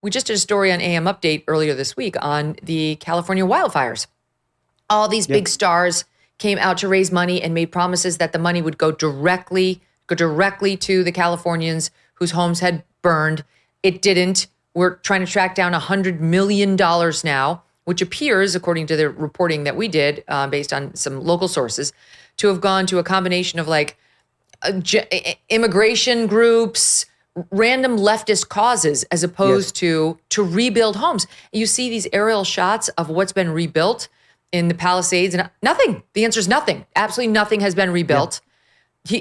We just did a story on AM Update earlier this week on the California wildfires. All these big stars came out to raise money and made promises that the money would go directly to the Californians whose homes had burned. It didn't. We're trying to track down $100 million now, which appears, according to the reporting that we did, based on some local sources, to have gone to a combination of like immigration groups, random leftist causes, as opposed to rebuild homes. You see these aerial shots of what's been rebuilt in the Palisades, and nothing. The answer is nothing. Absolutely nothing has been rebuilt.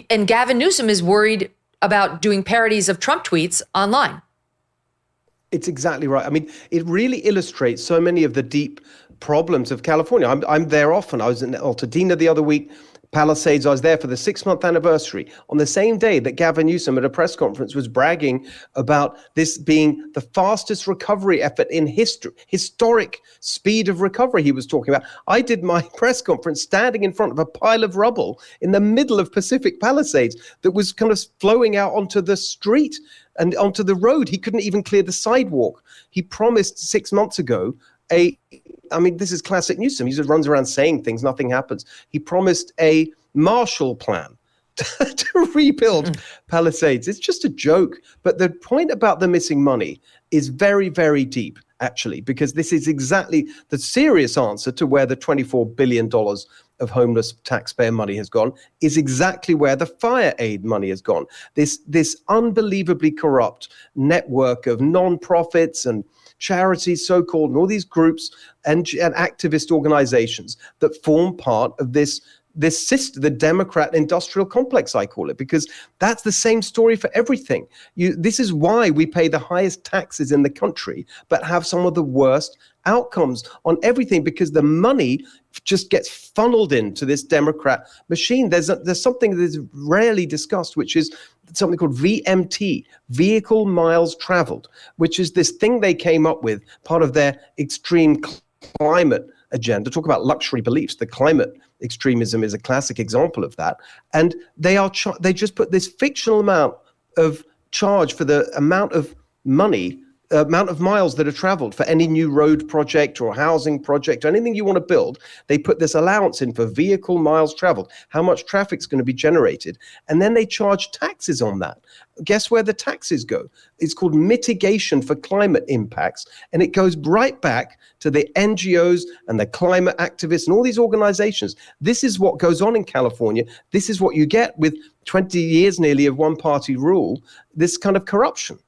And Gavin Newsom is worried about doing parodies of Trump tweets online. It's exactly right. I mean, it really illustrates so many of the deep problems of California. I'm there often. I was in Altadena the other week. Palisades, I was there for the 6-month anniversary on the same day that Gavin Newsom at a press conference was bragging about this being the fastest recovery effort in history, historic speed of recovery he was talking about. I did my press conference standing in front of a pile of rubble in the middle of Pacific Palisades that was kind of flowing out onto the street and onto the road. He couldn't even clear the sidewalk. He promised 6 months ago this is classic Newsom. He just runs around saying things, nothing happens. He promised a Marshall Plan to rebuild Palisades. It's just a joke. But the point about the missing money is very, very deep, actually, because this is exactly the serious answer to where the $24 billion of homeless taxpayer money has gone, is exactly where the fire aid money has gone. This unbelievably corrupt network of nonprofits and charities, so-called, and all these groups and activist organizations that form part of this system, the Democrat industrial complex, I call it, because that's the same story for everything. This is why we pay the highest taxes in the country, but have some of the worst outcomes on everything, because the money just gets funneled into this Democrat machine. There's something that is rarely discussed, which is something called VMT, Vehicle Miles Traveled, which is this thing they came up with, part of their extreme climate agenda. Talk about luxury beliefs. The climate extremism is a classic example of that. And they just put this fictional amount of charge for the amount of money, amount of miles that are traveled for any new road project or housing project or anything you want to build. They put this allowance in for vehicle miles traveled, how much traffic's going to be generated, and then they charge taxes on that. Guess where the taxes go? It's called mitigation for climate impacts, and it goes right back to the NGOs and the climate activists and all these organizations. This is what goes on in California. This is what you get with 20 years nearly of one-party rule, this kind of corruption.